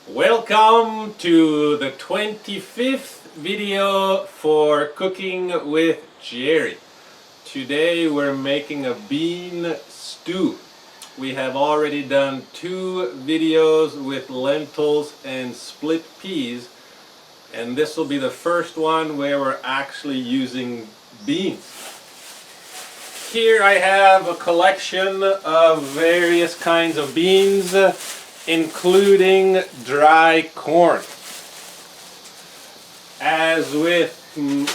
Welcome to the 25th video for Cooking with Gerry. Today we're making a bean stew. We have already done 2 videos with lentils and split peas, and this will be the first one where we're actually using beans. Here I have a collection of various kinds of beans, including dry corn. As with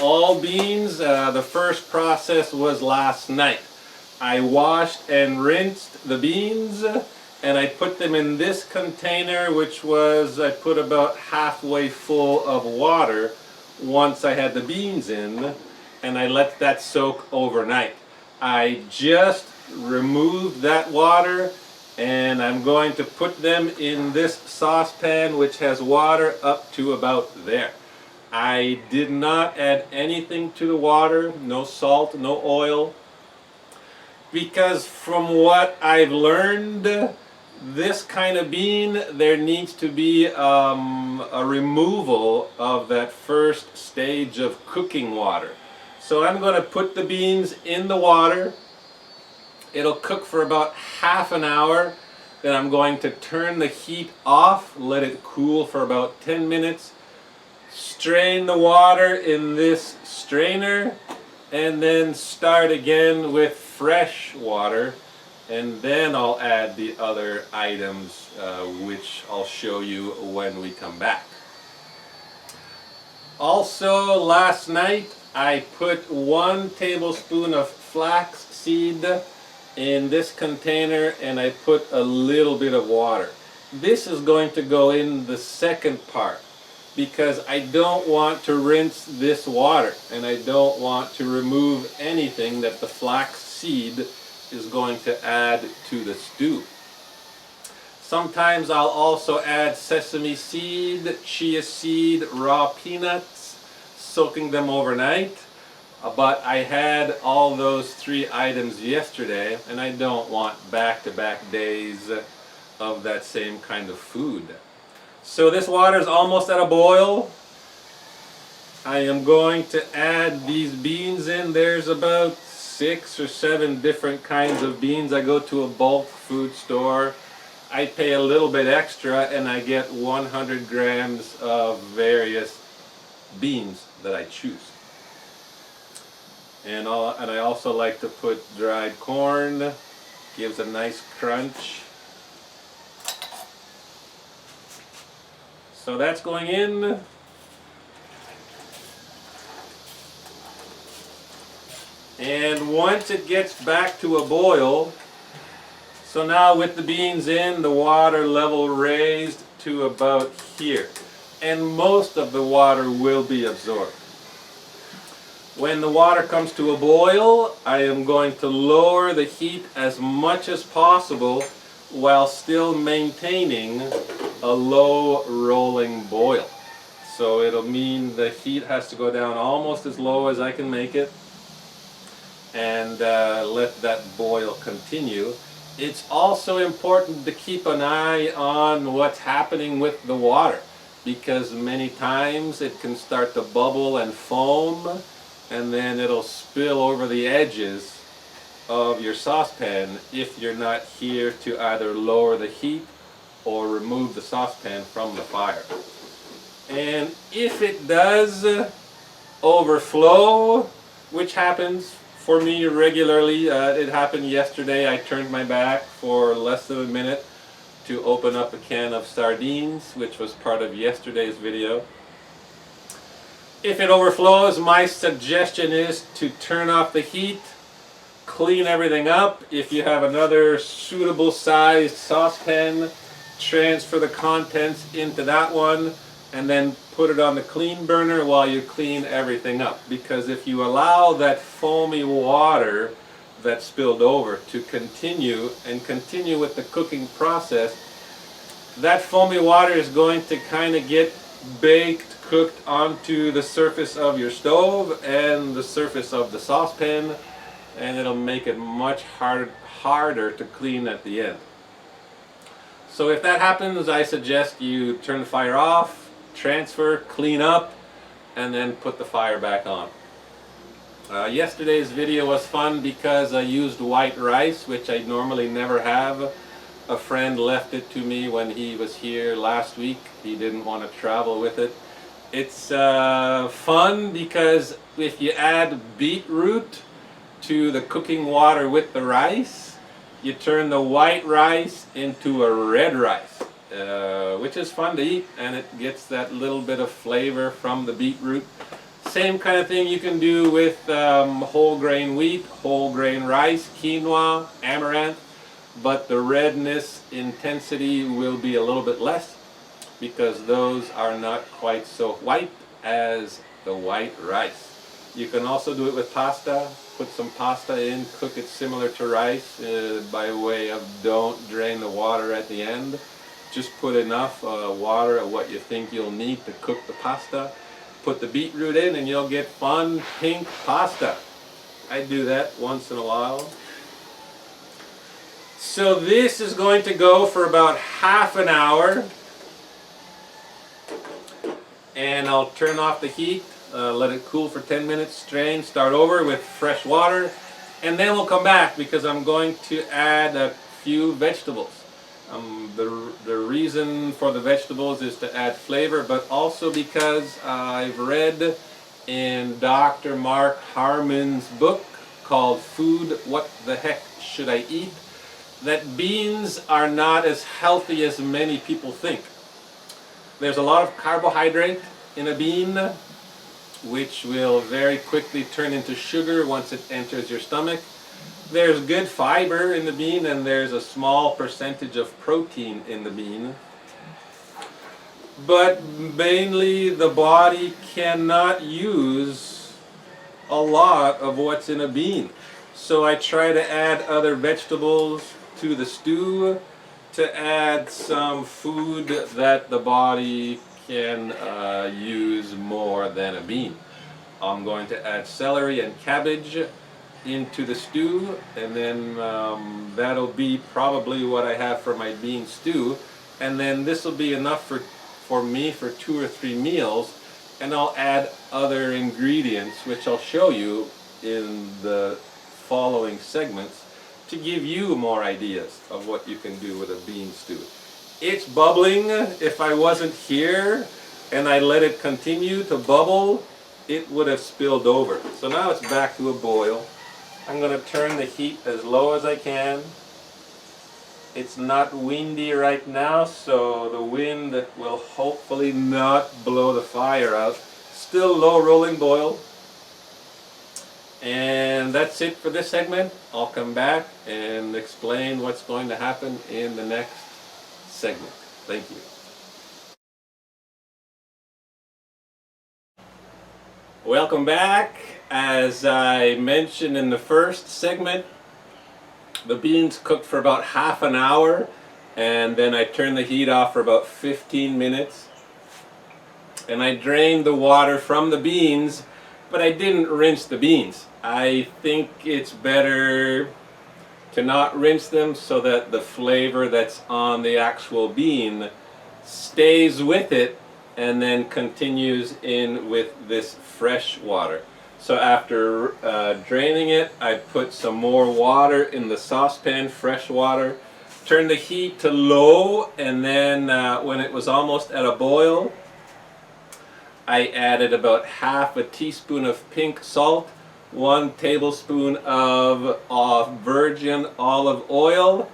all beans, the first process was last night. I washed and rinsed the beans and I put them in this container, which was, I put about halfway full of water once I had the beans in, and I let that soak overnight. I just removed that water and I'm going to put them in this saucepan, which has water up to about there. I did not add anything to the water, no salt, no oil, because from what I've learned, this kind of bean, there needs to be a removal of that first stage of cooking water. So I'm going to put the beans in the water. It'll cook for about half an hour. Then I'm going to turn the heat off, let it cool for about 10 minutes. Strain the water in this strainer and then start again with fresh water, and then I'll add the other items which I'll show you when we come back. Also, last night I put 1 tablespoon of flax seed in this container and I put a little bit of water. This is going to go in the second part because I don't want to rinse this water and I don't want to remove anything that the flax seed is going to add to the stew. Sometimes I'll also add sesame seed, chia seed, raw peanuts, soaking them overnight. But I had all those 3 items yesterday and I don't want back-to-back days of that same kind of food. So this water is almost at a boil. I am going to add these beans in. There's about 6 or 7 different kinds of beans. I go to a bulk food store. I pay a little bit extra and I get 100 grams of various beans that I choose. And I also like to put dried corn. Gives a nice crunch. So that's going in. And once it gets back to a boil, so now with the beans in, the water level raised to about here. And most of the water will be absorbed. When the water comes to a boil, I am going to lower the heat as much as possible while still maintaining a low rolling boil. So it'll mean the heat has to go down almost as low as I can make it and let that boil continue. It's also important to keep an eye on what's happening with the water, because many times it can start to bubble and foam, and then it'll spill over the edges of your saucepan if you're not here to either lower the heat or remove the saucepan from the fire. And if it does overflow, which happens for me regularly, it happened yesterday. I turned my back for less than a minute to open up a can of sardines, which was part of yesterday's video. If it overflows, my suggestion is to turn off the heat, clean everything up. If you have another suitable sized saucepan, transfer the contents into that one and then put it on the clean burner while you clean everything up. Because if you allow that foamy water that spilled over to continue with the cooking process, that foamy water is going to kind of get cooked onto the surface of your stove and the surface of the saucepan, and it'll make it much harder to clean at the end. So if that happens, I suggest you turn the fire off, transfer, clean up, and then put the fire back on. Yesterday's video was fun because I used white rice, which I normally never have. A friend left it to me when he was here last week. He didn't want to travel with it. It's fun because if you add beetroot to the cooking water with the rice, you turn the white rice into a red rice, which is fun to eat, and it gets that little bit of flavor from the beetroot. Same kind of thing you can do with whole grain wheat, whole grain rice, quinoa, amaranth, but the redness intensity will be a little bit less because those are not quite so white as the white rice. You can also do it with pasta. Put some pasta in, cook it similar to rice by way of don't drain the water at the end. Just put enough water of what you think you'll need to cook the pasta. Put the beetroot in and you'll get fun pink pasta. I do that once in a while. So this is going to go for about half an hour. And I'll turn off the heat, let it cool for 10 minutes, strain, start over with fresh water. And then we'll come back because I'm going to add a few vegetables. The reason for the vegetables is to add flavor, but also because I've read in Dr. Mark Harmon's book called Food, What the Heck Should I Eat? That beans are not as healthy as many people think. There's a lot of carbohydrate in a bean, which will very quickly turn into sugar once it enters your stomach. There's good fiber in the bean, and there's a small percentage of protein in the bean. But mainly the body cannot use a lot of what's in a bean. So I try to add other vegetables to the stew to add some food that the body can use more than a bean. I'm going to add celery and cabbage into the stew, and then that'll be probably what I have for my bean stew, and then this will be enough for me for 2 or 3 meals, and I'll add other ingredients which I'll show you in the following segments to give you more ideas of what you can do with a bean stew. It's bubbling. If I wasn't here and I let it continue to bubble, it would have spilled over. So now it's back to a boil. I'm going to turn the heat as low as I can. It's not windy right now, so the wind will hopefully not blow the fire out. Still low rolling boil. And that's it for this segment. I'll come back and explain what's going to happen in the next segment. Thank you. Welcome back. As I mentioned in the first segment, the beans cooked for about half an hour, and then I turned the heat off for about 15 minutes. And I drained the water from the beans, but I didn't rinse the beans. I think it's better to not rinse them so that the flavor that's on the actual bean stays with it and then continues in with this fresh water. So after draining it, I put some more water in the saucepan, fresh water, turned the heat to low, and then when it was almost at a boil, I added about half a teaspoon of pink salt, 1 tablespoon of virgin olive oil,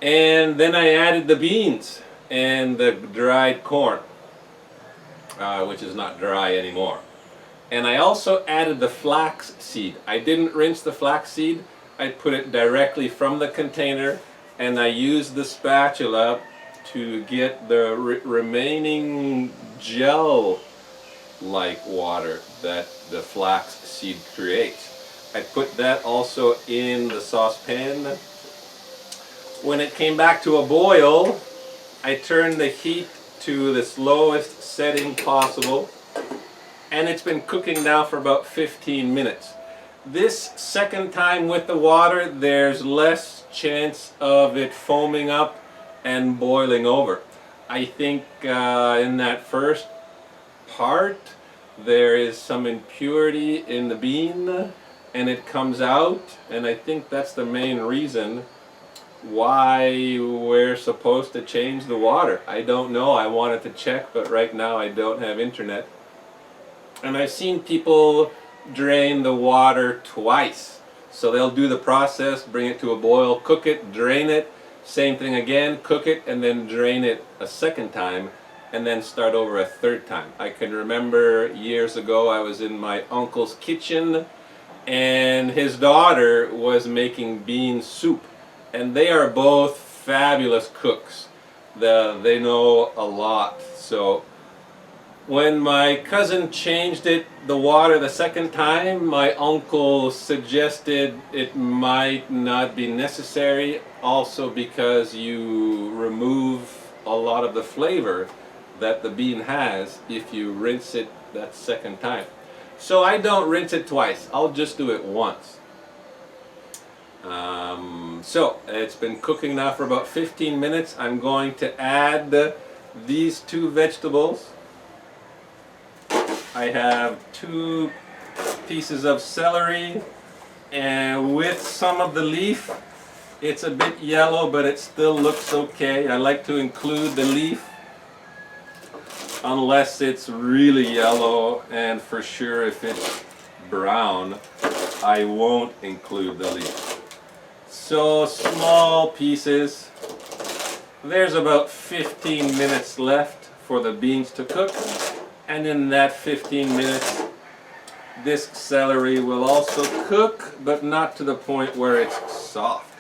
and then I added the beans and the dried corn, which is not dry anymore. And I also added the flax seed. I didn't rinse the flax seed. I put it directly from the container, and I used the spatula to get the remaining gel-like water that the flax seed creates. I put that also in the saucepan. When it came back to a boil, I turned the heat to the slowest setting possible, and it's been cooking now for about 15 minutes. This second time with the water, there's less chance of it foaming up and boiling over. I think in that first part there is some impurity in the bean and it comes out, and I think that's the main reason why we're supposed to change the water. I don't know. I wanted to check, but right now I don't have internet. And I've seen people drain the water twice. So they'll do the process, bring it to a boil, cook it, drain it, same thing again, cook it, and then drain it a second time, and then start over a third time. I can remember years ago I was in my uncle's kitchen and his daughter was making bean soup. And they are both fabulous cooks. They know a lot. So when my cousin changed the water the second time, my uncle suggested it might not be necessary, also because you remove a lot of the flavor that the bean has if you rinse it that second time. So I don't rinse it twice. I'll just do it once. So it's been cooking now for about 15 minutes. I'm going to add these two vegetables. I have 2 pieces of celery, and with some of the leaf, it's a bit yellow, but it still looks okay. I like to include the leaf unless it's really yellow, and for sure if it's brown I won't include the leaf. So small pieces. There's about 15 minutes left for the beans to cook, and in that 15 minutes this celery will also cook, but not to the point where it's soft.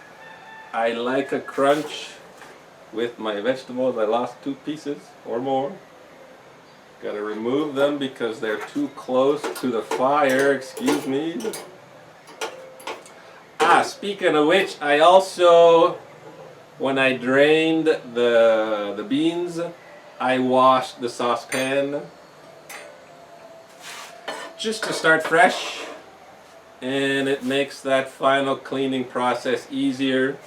I like a crunch with my vegetables. I lost 2 pieces or more. Gotta remove them because they're too close to the fire, excuse me. Speaking of which, I also, when I drained the beans, I washed the saucepan just to start fresh, and it makes that final cleaning process easier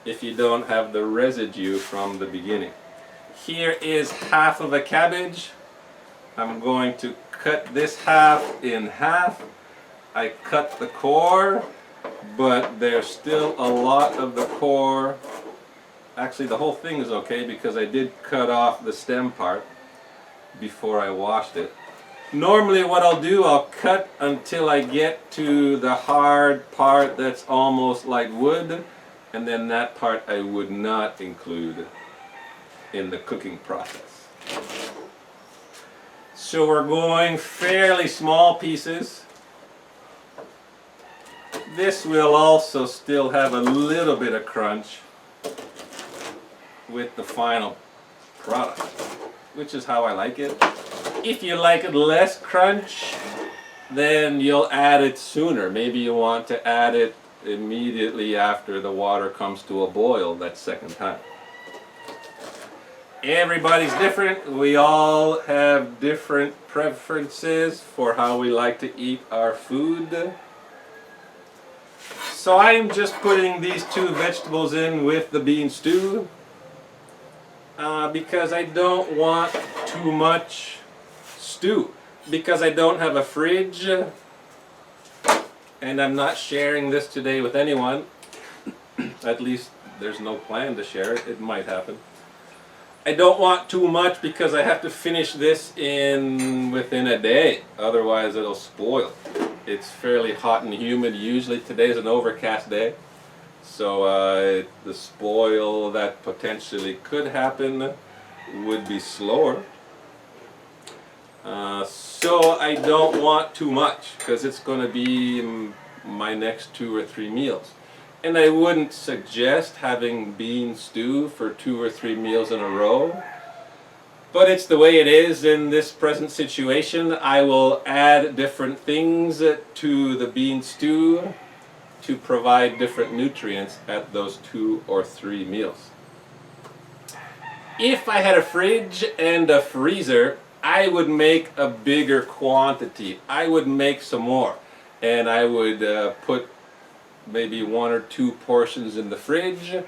if you don't have the residue from the beginning. Here is half of a cabbage. I'm going to cut this half in half. I cut the core, but there's still a lot of the core. Actually, the whole thing is okay because I did cut off the stem part before I washed it. Normally what I'll do, I'll cut until I get to the hard part that's almost like wood, and then that part I would not include in the cooking process. So we're going fairly small pieces. This will also still have a little bit of crunch with the final product, which is how I like it. If you like it less crunch, then you'll add it sooner. Maybe you want to add it immediately after the water comes to a boil that second time. Everybody's different. We all have different preferences for how we like to eat our food. So I'm just putting these 2 vegetables in with the bean stew because I don't want too much stew, because I don't have a fridge and I'm not sharing this today with anyone. At least there's no plan to share it. It might happen. I don't want too much because I have to finish this within a day, otherwise it'll spoil. It's fairly hot and humid. Usually today's an overcast day, so the spoil that potentially could happen would be slower. So I don't want too much because it's going to be my next 2 or 3 meals. And I wouldn't suggest having bean stew for 2 or 3 meals in a row. But it's the way it is in this present situation. I will add different things to the bean stew to provide different nutrients at those 2 or 3 meals. If I had a fridge and a freezer, I would make a bigger quantity. I would make some more. And I would put maybe 1 or 2 portions in the fridge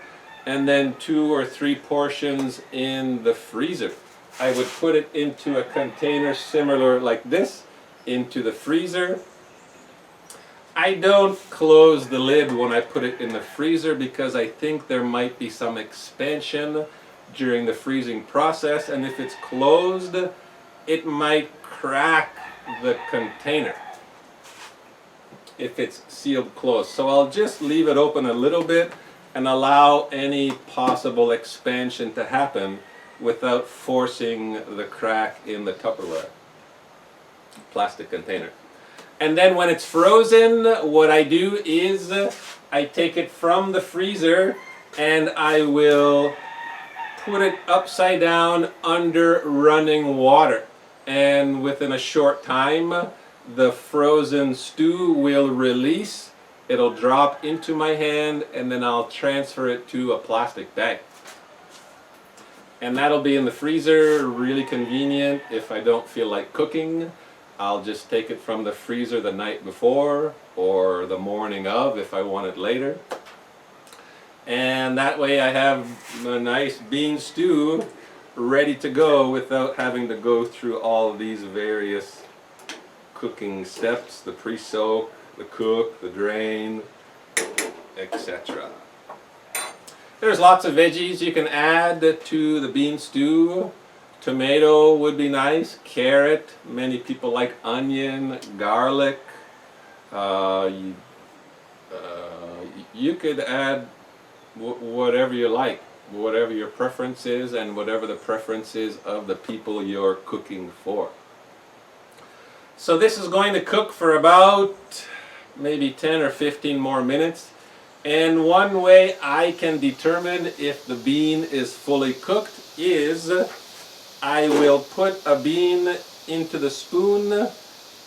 and then 2 or 3 portions in the freezer. I would put it into a container similar like this, into the freezer. I don't close the lid when I put it in the freezer because I think there might be some expansion during the freezing process, and if it's closed, it might crack the container if it's sealed closed. So I'll just leave it open a little bit and allow any possible expansion to happen without forcing the crack in the Tupperware plastic container. And then when it's frozen, what I do is I take it from the freezer and I will put it upside down under running water. And within a short time, the frozen stew will release. It'll drop into my hand, and then I'll transfer it to a plastic bag. And that'll be in the freezer, really convenient if I don't feel like cooking. I'll just take it from the freezer the night before or the morning of if I want it later. And that way I have a nice bean stew ready to go without having to go through all of these various cooking steps, the pre-soak, the cook, the drain, etc. There's lots of veggies you can add to the bean stew. Tomato would be nice, carrot, many people like onion, garlic. You could add whatever you like, whatever your preference is and whatever the preference is of the people you're cooking for. So this is going to cook for about maybe 10 or 15 more minutes. And one way I can determine if the bean is fully cooked is I will put a bean into the spoon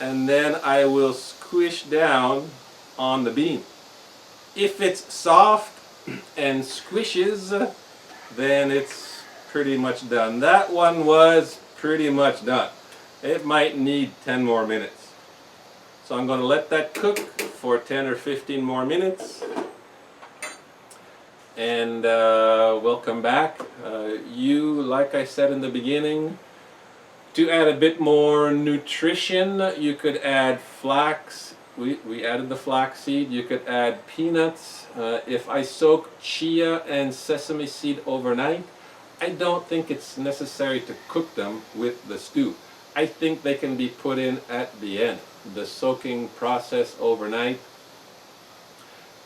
and then I will squish down on the bean. If it's soft and squishes, then it's pretty much done. That one was pretty much done. It might need 10 more minutes. So I'm going to let that cook for 10 or 15 more minutes. And we'll come back. Like I said in the beginning, to add a bit more nutrition, you could add flax. We added the flax seed. You could add peanuts. If I soak chia and sesame seed overnight, I don't think it's necessary to cook them with the stew. I think they can be put in at the end. The soaking process overnight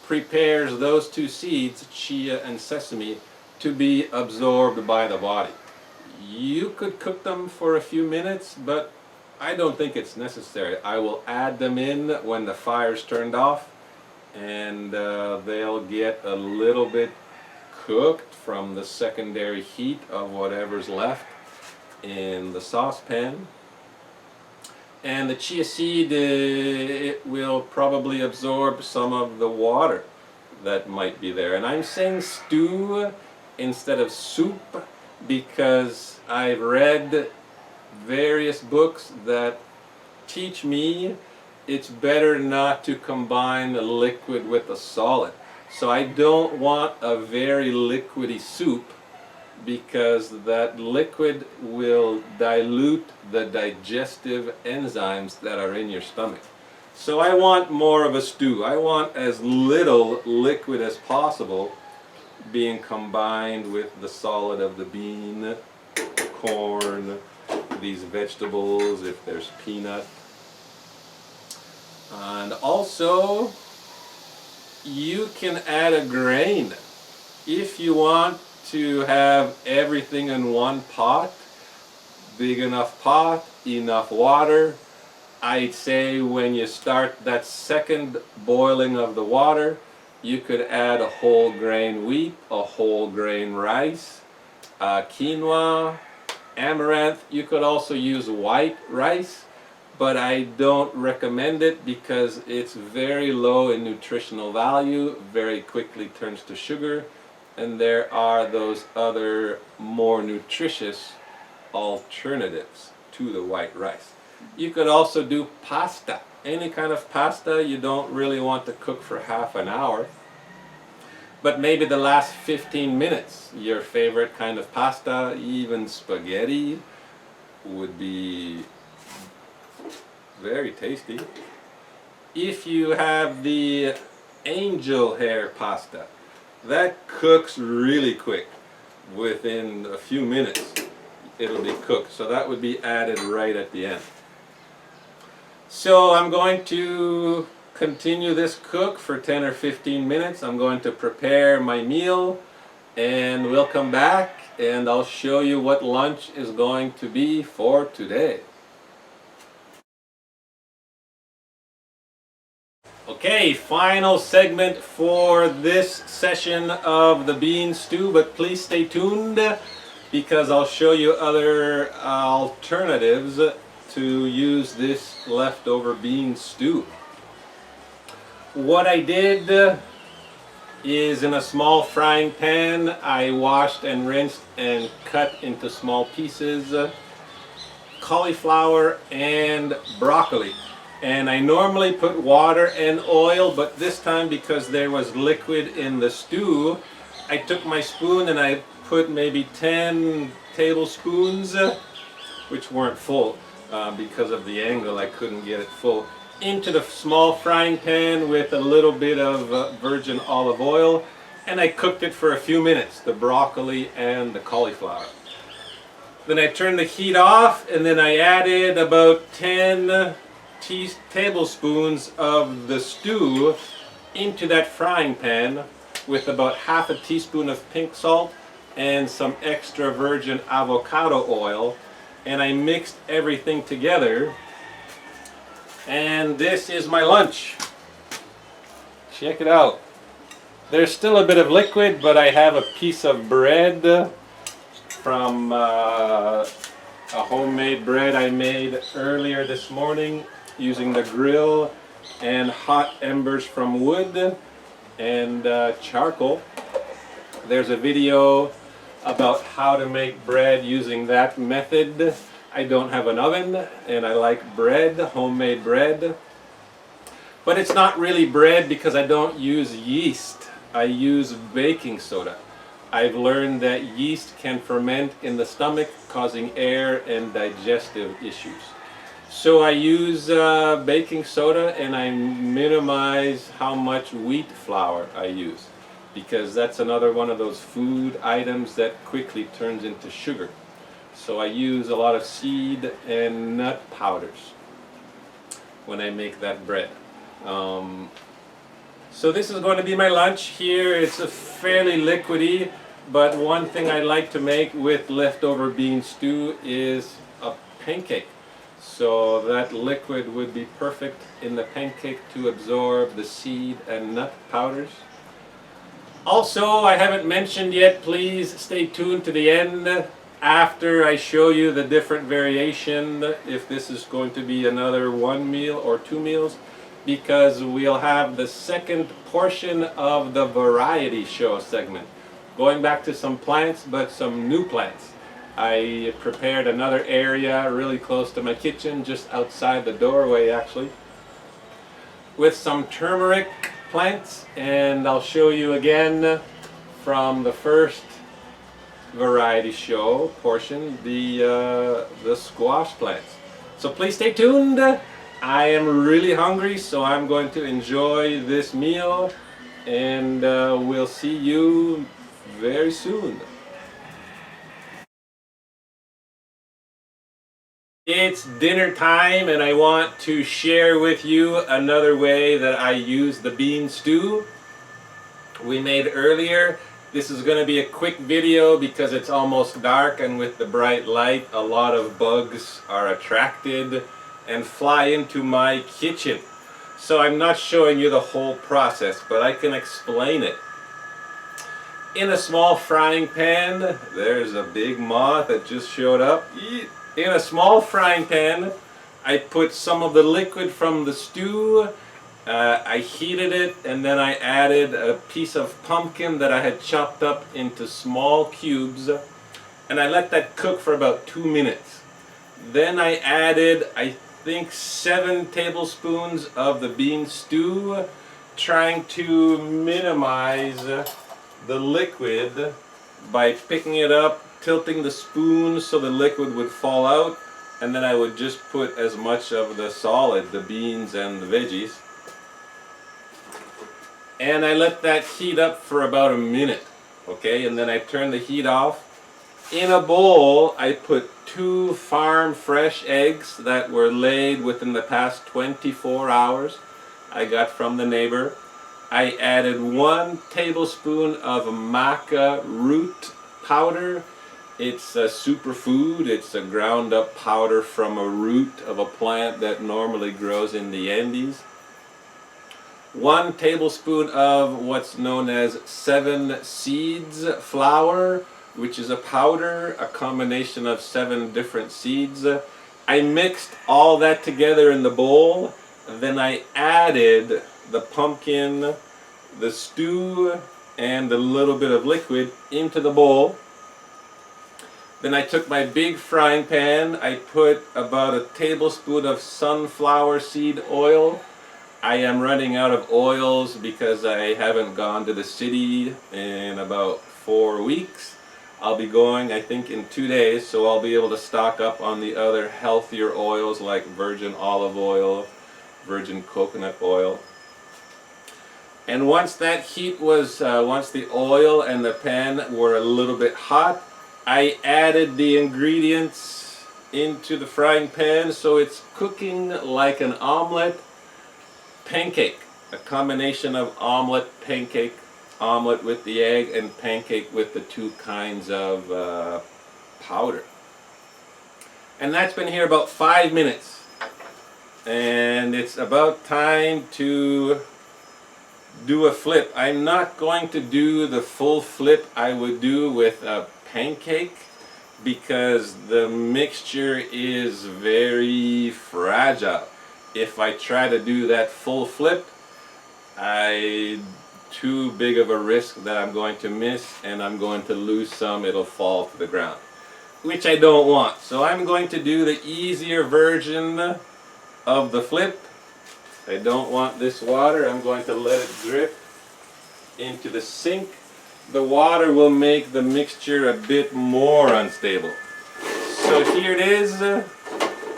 prepares those two seeds, chia and sesame, to be absorbed by the body. You could cook them for a few minutes, but I don't think it's necessary. I will add them in when the fire's turned off, and they'll get a little bit cooked from the secondary heat of whatever's left in the saucepan. And the chia seed, it will probably absorb some of the water that might be there. And I'm saying stew instead of soup because I've read various books that teach me it's better not to combine a liquid with a solid. So I don't want a very liquidy soup because that liquid will dilute the digestive enzymes that are in your stomach. So I want more of a stew. I want as little liquid as possible being combined with the solid of the bean, corn, these vegetables, if there's peanut. And also, you can add a grain if you want to have everything in one pot, big enough pot, enough water. I'd say when you start that second boiling of the water, you could add a whole grain wheat, a whole grain rice, quinoa, amaranth. You could also use white rice, but I don't recommend it because it's very low in nutritional value, very quickly turns to sugar. And there are those other more nutritious alternatives to the white rice. You could also do pasta. Any kind of pasta you don't really want to cook for half an hour. but maybe the last 15 minutes, your favorite kind of pasta, even spaghetti, would be very tasty. If you have the angel hair pasta, that cooks really quick. Within a few minutes it'll be cooked, so that would be added right at the end. So I'm going to continue this cook for 10 or 15 minutes. I'm going to prepare my meal, and we'll come back and I'll show you what lunch is going to be for today. Okay, final segment for this session of the bean stew, but please stay tuned because I'll show you other alternatives to use this leftover bean stew. What I did is, in a small frying pan, I washed and rinsed and cut into small pieces cauliflower and broccoli. And I normally put water and oil, but this time, because there was liquid in the stew, I took my spoon and I put maybe 10 tablespoons, which weren't full because of the angle, I couldn't get it full, into the small frying pan with a little bit of virgin olive oil, and I cooked it for a few minutes, the broccoli and the cauliflower. Then I turned the heat off, and then I added about 10 tablespoons of the stew into that frying pan with about half a teaspoon of pink salt and some extra virgin avocado oil, and I mixed everything together, and this is my lunch. Check it out. There's still a bit of liquid, but I have a piece of bread from a homemade bread I made earlier this morning using the grill and hot embers from wood and charcoal. There's a video about how to make bread using that method. I don't have an oven and I like bread, homemade bread. But it's not really bread because I don't use yeast. I use baking soda. I've learned that yeast can ferment in the stomach, causing air and digestive issues. So I use baking soda, and I minimize how much wheat flour I use, because that's another one of those food items that quickly turns into sugar. So I use a lot of seed and nut powders when I make that bread. So this is going to be my lunch here. It's a fairly liquidy, but one thing I like to make with leftover bean stew is a pancake. So that liquid would be perfect in the pancake to absorb the seed and nut powders. Also, I haven't mentioned yet, please stay tuned to the end after I show you the different variation, if this is going to be another one meal or two meals, because we'll have the second portion of the variety show segment. Going back to some plants, but some new plants. I prepared another area really close to my kitchen, just outside the doorway actually, with some turmeric plants, and I'll show you again from the first variety show portion the squash plants. So please stay tuned. I am really hungry, so I'm going to enjoy this meal, and we'll see you very soon. It's dinner time, and I want to share with you another way that I use the bean stew we made earlier. This is going to be a quick video because it's almost dark, and with the bright light a lot of bugs are attracted and fly into my kitchen. So I'm not showing you the whole process, but I can explain it. In a small frying pan, there's a big moth that just showed up. In a small frying pan, I put some of the liquid from the stew, I heated it, and then I added a piece of pumpkin that I had chopped up into small cubes, and I let that cook for about 2 minutes. Then I added, I think, 7 tablespoons of the bean stew, trying to minimize the liquid by picking it up, tilting the spoon so the liquid would fall out, and then I would just put as much of the solid, the beans and the veggies. And I let that heat up for about a minute, okay, and then I turn the heat off. In a bowl, I put 2 farm fresh eggs that were laid within the past 24 hours. I got from the neighbor. I added 1 tablespoon of maca root powder. It's a superfood. It's a ground up powder from a root of a plant that normally grows in the Andes. 1 tablespoon of what's known as 7 seeds flour, which is a powder, a combination of 7 different seeds. I mixed all that together in the bowl. Then I added the pumpkin, the stew, and a little bit of liquid into the bowl. Then I took my big frying pan. I put about a tablespoon of sunflower seed oil. I am running out of oils because I haven't gone to the city in about 4 weeks. I'll be going, I think, in 2 days, so I'll be able to stock up on the other healthier oils like virgin olive oil, virgin coconut oil. And once that heat was, once the oil and the pan were a little bit hot, I added the ingredients into the frying pan so it's cooking like an omelette pancake, a combination of omelette pancake, omelette with the egg, and pancake with the 2 kinds of powder. And that's been here about 5 minutes. And it's about time to do a flip. I'm not going to do the full flip I would do with a pancake because the mixture is very fragile. If I try to do that full flip, too big of a risk that I'm going to miss and I'm going to lose some. It'll fall to the ground, which I don't want. So I'm going to do the easier version of the flip. I don't want this water. I'm going to let it drip into the sink. The water will make the mixture a bit more unstable. So here it is.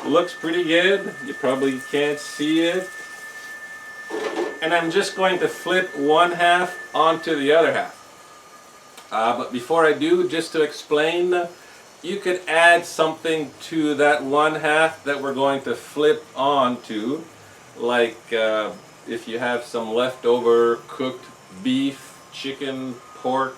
Looks pretty good. You probably can't see it. And I'm just going to flip 1/2 onto the other half. But before I do, just to explain, you could add something to that 1/2 that we're going to flip onto, like if you have some leftover cooked beef, chicken, pork,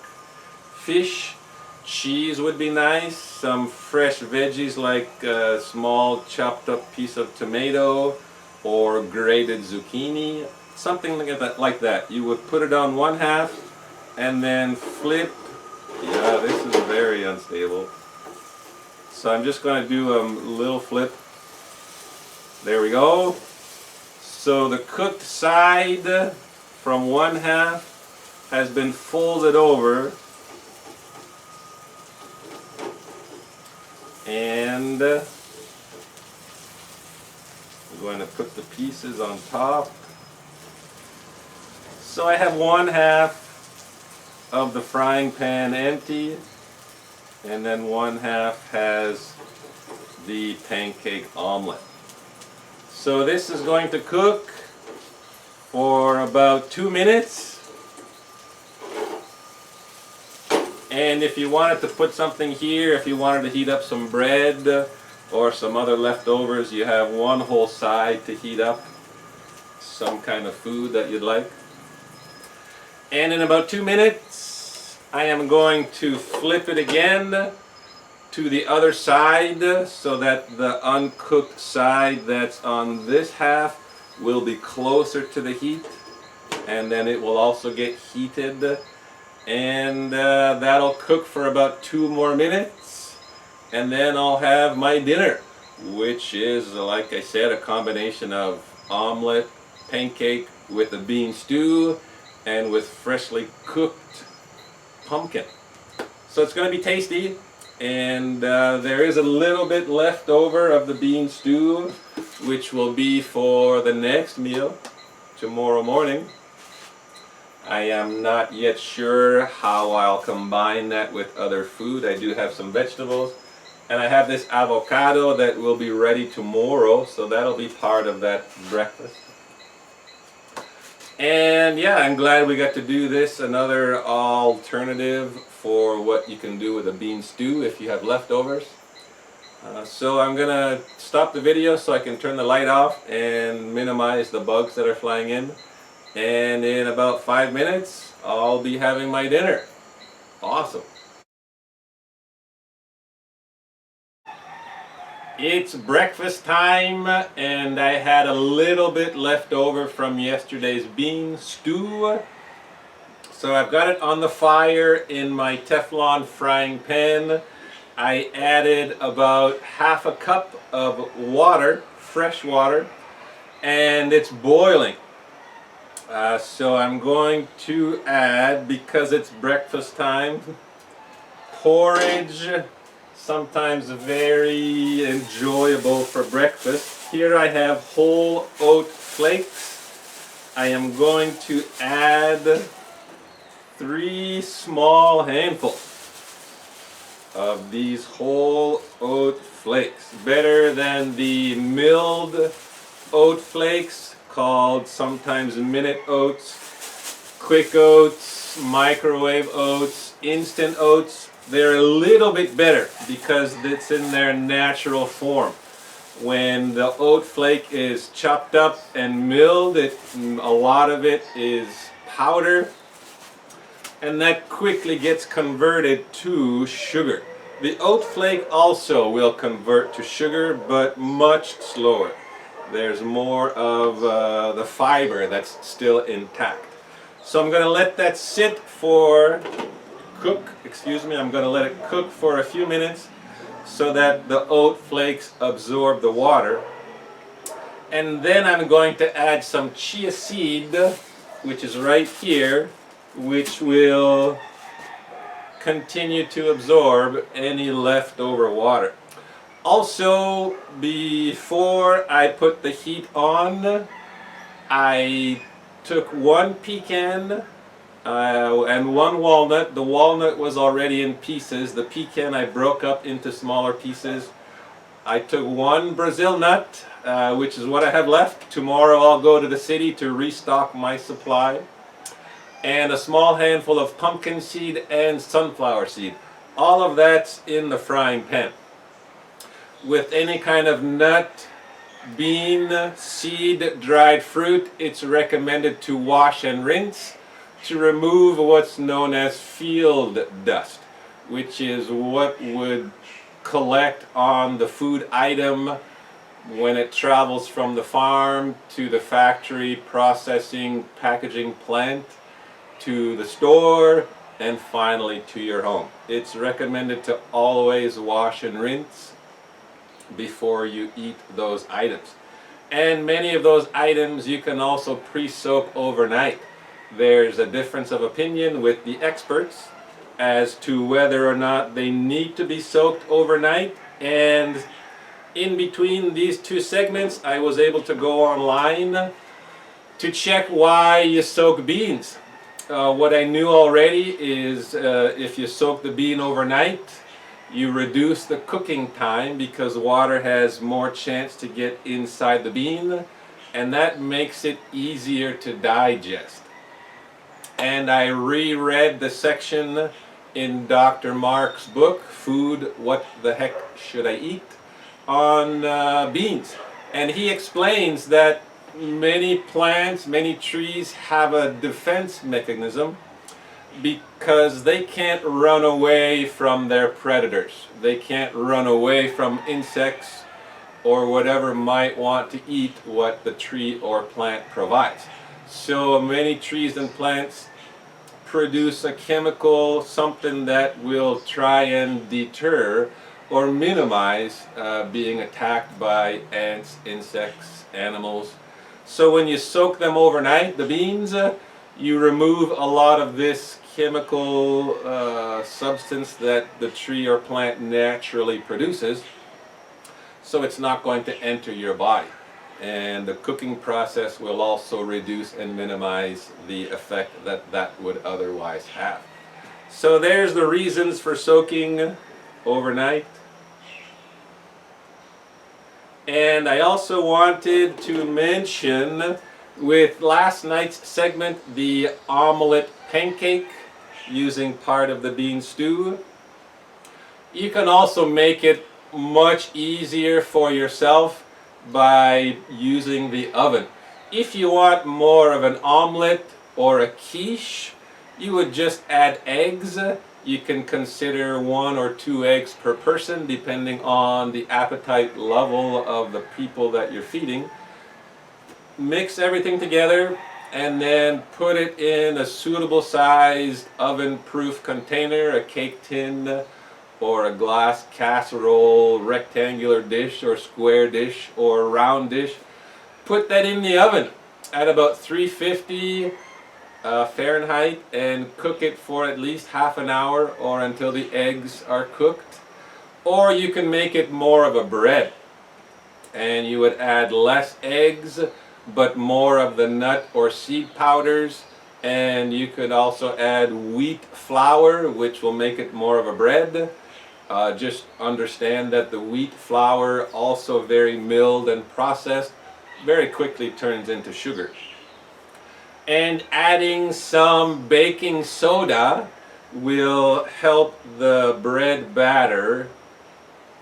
fish. Cheese would be nice, some fresh veggies like a small chopped up piece of tomato or grated zucchini, something like that. You would put it on 1/2 and then flip. Yeah, this is very unstable. So I'm just going to do a little flip. There we go. So the cooked side from 1/2 has been folded over. And I'm going to put the pieces on top. So I have 1/2 of the frying pan empty, and then 1/2 has the pancake omelet. So this is going to cook for about 2 minutes. And if you wanted to put something here, if you wanted to heat up some bread or some other leftovers, you have 1 whole side to heat up some kind of food that you'd like. And in about 2 minutes, I am going to flip it again to the other side so that the uncooked side that's on this half will be closer to the heat, and then it will also get heated. And that'll cook for about 2 more minutes, and then I'll have my dinner, which is, like I said, a combination of omelette, pancake with a bean stew, and with freshly cooked pumpkin. So it's going to be tasty, and there is a little bit left over of the bean stew, which will be for the next meal tomorrow morning. I am not yet sure how I'll combine that with other food. I do have some vegetables, and I have this avocado that will be ready tomorrow, so that'll be part of that breakfast. And yeah, I'm glad we got to do this, another alternative for what you can do with a bean stew if you have leftovers. So I'm gonna stop the video so I can turn the light off and minimize the bugs that are flying in. And in about 5 minutes, I'll be having my dinner. Awesome. It's breakfast time, and I had a little bit left over from yesterday's bean stew. So I've got it on the fire in my Teflon frying pan. I added about half a cup of water, fresh water, and it's boiling. So I'm going to add, because it's breakfast time, porridge, sometimes very enjoyable for breakfast. Here I have whole oat flakes. I am going to add 3 small handfuls of these whole oat flakes. Better than the milled oat flakes, called sometimes minute oats, quick oats, microwave oats, instant oats. They're a little bit better because it's in their natural form. When the oat flake is chopped up and milled, a lot of it is powder, and that quickly gets converted to sugar. The oat flake also will convert to sugar, but much slower. There's more of the fiber that's still intact. So I'm going to let that sit for I'm going to let it cook for a few minutes so that the oat flakes absorb the water. And then I'm going to add some chia seed, which is right here, which will continue to absorb any leftover water. Also, before I put the heat on, I took 1 pecan and 1 walnut. The walnut was already in pieces. The pecan I broke up into smaller pieces. I took 1 Brazil nut, which is what I have left. Tomorrow I'll go to the city to restock my supply. And a small handful of pumpkin seed and sunflower seed. All of that's in the frying pan. With any kind of nut, bean, seed, dried fruit, it's recommended to wash and rinse to remove what's known as field dust, which is what would collect on the food item when it travels from the farm to the factory processing packaging plant to the store and finally to your home. It's recommended to always wash and rinse before you eat those items. And many of those items you can also pre-soak overnight. There's a difference of opinion with the experts as to whether or not they need to be soaked overnight, and in between these 2 segments I was able to go online to check why you soak beans. What I knew already is if you soak the bean overnight, you reduce the cooking time because water has more chance to get inside the bean, and that makes it easier to digest. And I reread the section in Dr. Mark's book, Food, What the Heck Should I Eat?, on beans. And he explains that many plants, many trees have a defense mechanism because they can't run away from their predators. They can't run away from insects or whatever might want to eat what the tree or plant provides. So many trees and plants produce a chemical, something that will try and deter or minimize being attacked by ants, insects, animals. So when you soak them overnight, the beans, you remove a lot of this chemical substance that the tree or plant naturally produces, so it's not going to enter your body. and the cooking process will also reduce and minimize the effect that that would otherwise have. So there's the reasons for soaking overnight. And I also wanted to mention, with last night's segment, the omelette pancake using part of the bean stew. You can also make it much easier for yourself by using the oven. If you want more of an omelette or a quiche, you would just add eggs. You can consider 1 or 2 eggs per person depending on the appetite level of the people that you're feeding. Mix everything together and then put it in a suitable sized oven-proof container, a cake tin or a glass casserole, rectangular dish or square dish or round dish. Put that in the oven at about 350 Fahrenheit and cook it for at least half an hour or until the eggs are cooked. Or you can make it more of a bread, and you would add less eggs but more of the nut or seed powders, and you could also add wheat flour, which will make it more of a bread. Just understand that the wheat flour, also very milled and processed, very quickly turns into sugar. And adding some baking soda will help the bread batter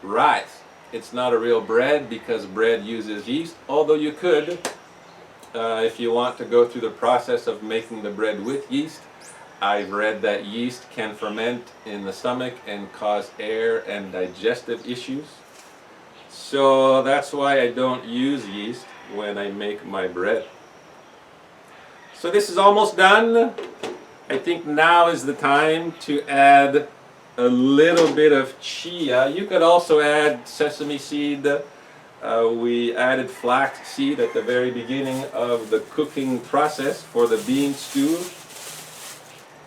rise. It's not a real bread because bread uses yeast, although you could, if you want to go through the process of making the bread with yeast. I've read that yeast can ferment in the stomach and cause air and digestive issues. So that's why I don't use yeast when I make my bread. So this is almost done. I think now is the time to add a little bit of chia. You could also add sesame seed. We added flax seed at the very beginning of the cooking process for the bean stew.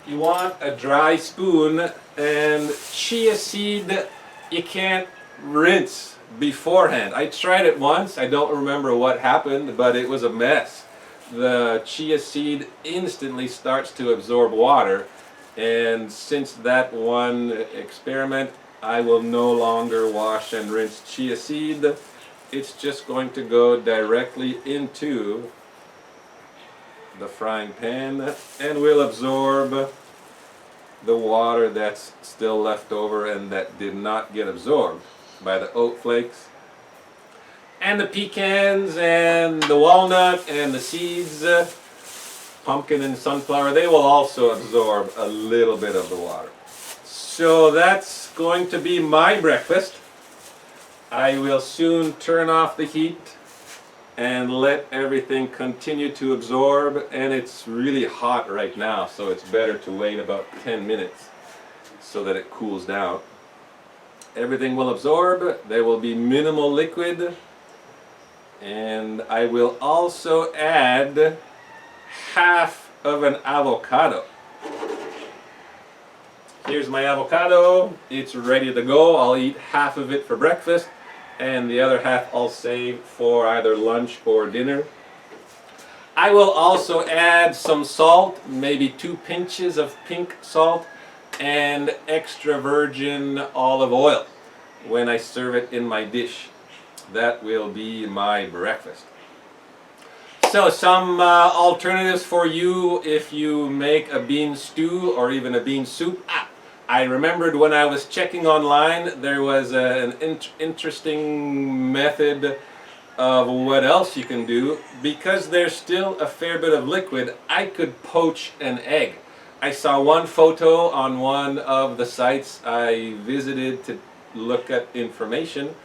You want a dry spoon, and chia seed you can't rinse beforehand. I tried it once. I don't remember what happened, but it was a mess. The chia seed instantly starts to absorb water, and since that one experiment, I will no longer wash and rinse chia seed. It's just going to go directly into the frying pan and will absorb the water that's still left over and that did not get absorbed by the oat flakes. And the pecans and the walnut and the seeds, pumpkin and sunflower, they will also absorb a little bit of the water. So that's going to be my breakfast. I will soon turn off the heat and let everything continue to absorb, and it's really hot right now, so it's better to wait about 10 minutes so that it cools down. Everything will absorb, there will be minimal liquid, and I will also add half of an avocado. Here's my avocado, it's ready to go. I'll eat half of it for breakfast, and the other half I'll save for either lunch or dinner. I will also add some salt, maybe 2 pinches of pink salt, and extra virgin olive oil when I serve it in my dish. That will be my breakfast. So some alternatives for you if you make a bean stew or even a bean soup. I remembered when I was checking online, there was an interesting method of what else you can do. Because there's still a fair bit of liquid, I could poach an egg. I saw one photo on one of the sites I visited to look at information,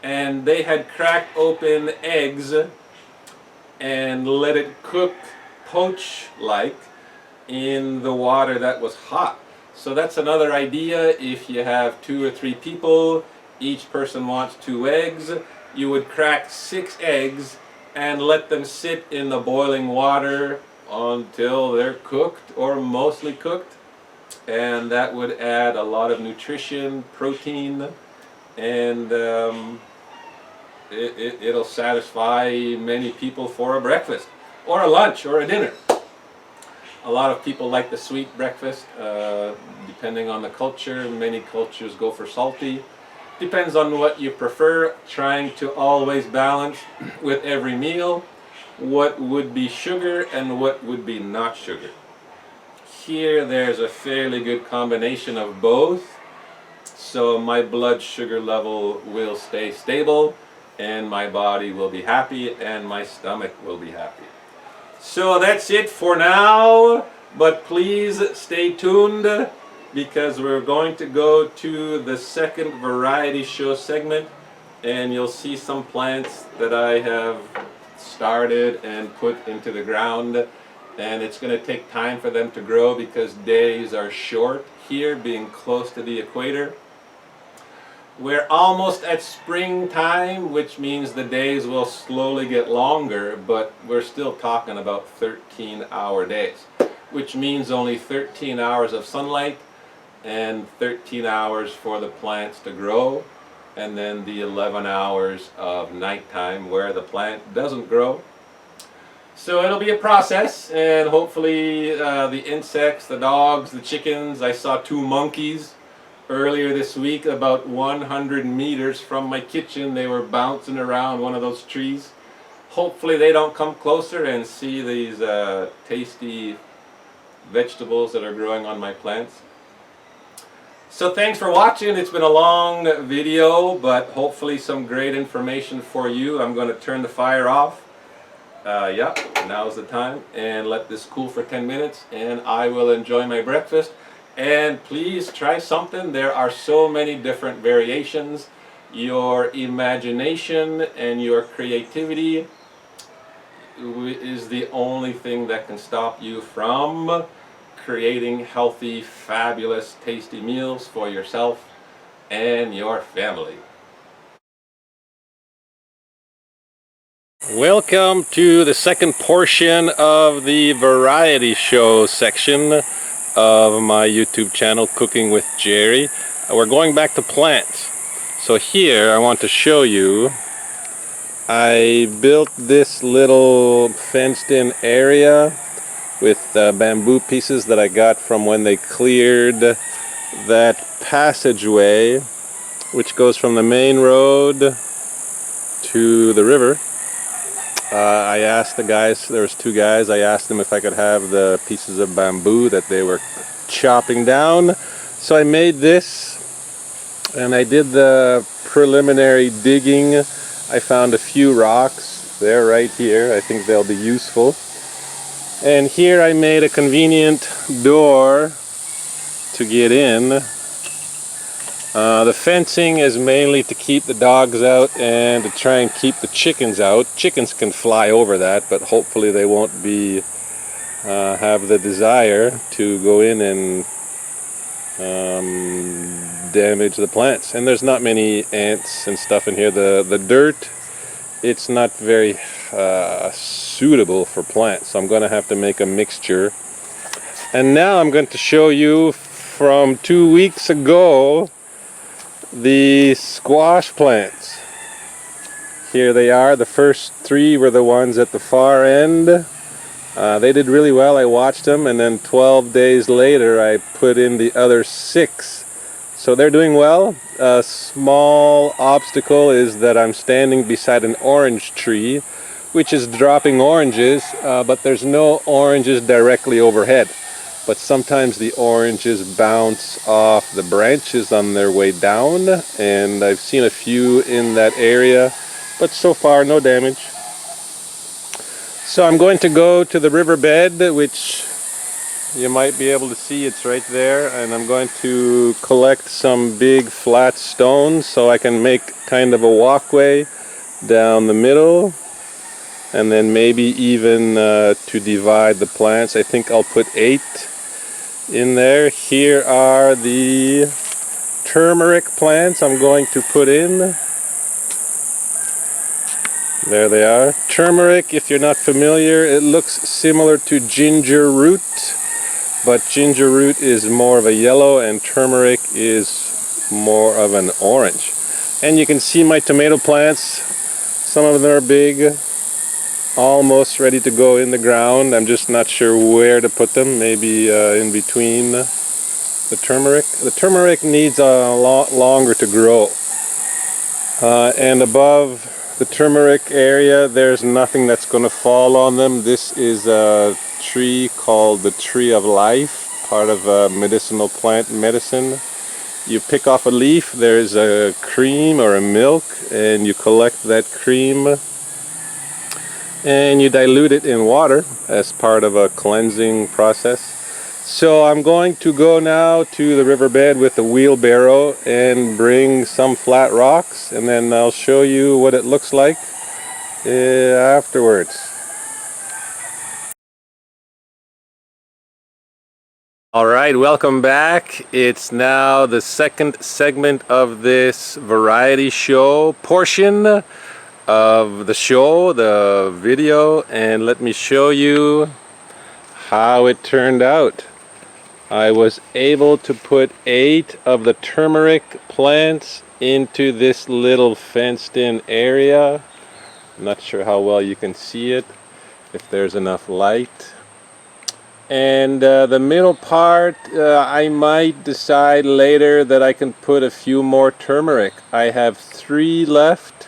and they had cracked open eggs and let it cook poach-like in the water that was hot. So that's another idea. If you have 2 or 3 people, each person wants 2 eggs, you would crack 6 eggs and let them sit in the boiling water until they're cooked or mostly cooked, and that would add a lot of nutrition, protein, and it'll satisfy many people for a breakfast or a lunch or a dinner. A lot of people like the sweet breakfast, depending on the culture. Many cultures go for salty. Depends on what you prefer, trying to always balance with every meal what would be sugar and what would be not sugar. Here there's a fairly good combination of both, so my blood sugar level will stay stable and my body will be happy and my stomach will be happy. So that's it for now, but please stay tuned because we're going to go to the second variety show segment and you'll see some plants that I have started and put into the ground, and it's going to take time for them to grow because days are short here, being close to the equator. We're almost at springtime, which means the days will slowly get longer, but we're still talking about 13-hour days, which means only 13 hours of sunlight and 13 hours for the plants to grow, and then the 11 hours of nighttime where the plant doesn't grow. So it'll be a process, and hopefully the insects, the dogs, the chickens. I saw 2 monkeys earlier this week about 100 meters from my kitchen. They were bouncing around one of those trees. Hopefully they don't come closer and see these tasty vegetables that are growing on my plants. So thanks for watching. It's been a long video, but hopefully some great information for you. I'm going to turn the fire off. Yeah, now's the time, and let this cool for 10 minutes and I will enjoy my breakfast. And please try something. There are so many different variations. Your imagination and your creativity is the only thing that can stop you from creating healthy, fabulous, tasty meals for yourself and your family. Welcome to the second portion of the variety show section of my YouTube channel, Cooking with Gerry. We're going back to plants. So here I want to show you, I built this little fenced in area with bamboo pieces that I got from when they cleared that passageway which goes from the main road to the river. I asked the guys, there was 2 guys, I asked them if I could have the pieces of bamboo that they were chopping down. So I made this, and I did the preliminary digging. I found a few rocks. They're right here. I think they'll be useful. And here I made a convenient door to get in. The fencing is mainly to keep the dogs out and to try and keep the chickens out. Chickens can fly over that, but hopefully they won't be have the desire to go in and damage the plants. And there's not many ants and stuff in here. The dirt, it's not very suitable for plants, so I'm going to have to make a mixture. And now I'm going to show you from 2 weeks ago the squash plants. Here they are. The first 3 were the ones at the far end. They did really well. I watched them, and then 12 days later I put in the other 6. So they're doing well. A small obstacle is that I'm standing beside an orange tree which is dropping oranges, but there's no oranges directly overhead. But sometimes the oranges bounce off the branches on their way down, and I've seen a few in that area, but so far no damage. So I'm going to go to the riverbed, which you might be able to see, it's right there, and I'm going to collect some big flat stones so I can make kind of a walkway down the middle, and then maybe even to divide the plants. I think I'll put 8 in there. Here are the turmeric plants I'm going to put in. There they are. Turmeric, if you're not familiar, it looks similar to ginger root, but ginger root is more of a yellow and turmeric is more of an orange. And you can see my tomato plants. Some of them are big, almost ready to go in the ground. I'm just not sure where to put them. Maybe in between the turmeric. The turmeric needs a lot longer to grow. And above the turmeric area, there's nothing that's going to fall on them. This is a tree called the tree of life, part of medicinal plant medicine. You pick off a leaf, there's a cream or a milk, and you collect that cream and you dilute it in water as part of a cleansing process. So I'm going to go now to the riverbed with a wheelbarrow and bring some flat rocks, and then I'll show you what it looks like afterwards. Alright, welcome back. It's now the second segment of this variety show portion of the show, the video, and let me show you how it turned out. I was able to put 8 of the turmeric plants into this little fenced in area. I'm not sure how well you can see it, if there's enough light. And the middle part, I might decide later that I can put a few more turmeric. I have 3 left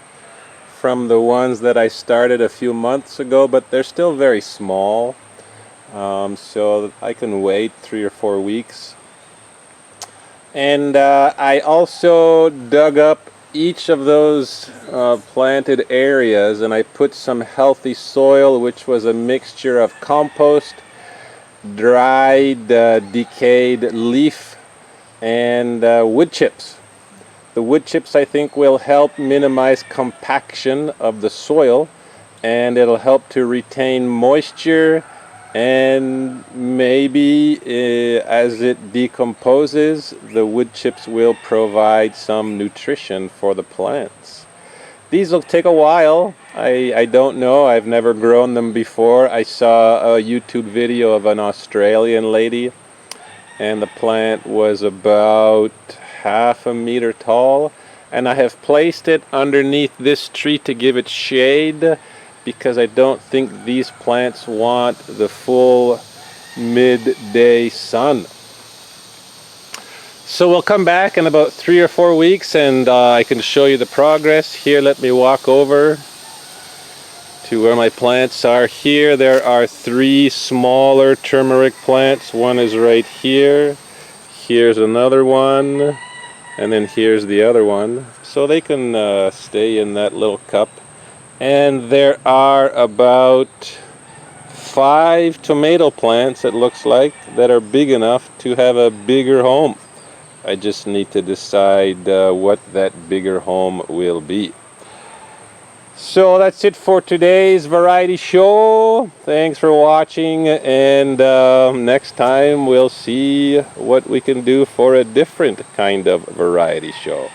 from the ones that I started a few months ago, but they're still very small. So I can wait 3 or 4 weeks. And I also dug up each of those planted areas, and I put some healthy soil, which was a mixture of compost, dried decayed leaf, and wood chips. The wood chips, I think, will help minimize compaction of the soil, and it'll help to retain moisture, and maybe as it decomposes, the wood chips will provide some nutrition for the plants. These will take a while. I don't know. I've never grown them before. I saw a YouTube video of an Australian lady, and the plant was about half a meter tall, and I have placed it underneath this tree to give it shade, because I don't think these plants want the full midday sun. So we'll come back in about 3 or 4 weeks, and I can show you the progress. Here, let me walk over to where my plants are. Here there are 3 smaller turmeric plants. One is right here. Here's another one, and then here's the other one. So they can stay in that little cup. And there are about 5 tomato plants, it looks like, that are big enough to have a bigger home. I just need to decide what that bigger home will be. So that's it for today's variety show. Thanks for watching, and next time we'll see what we can do for a different kind of variety show.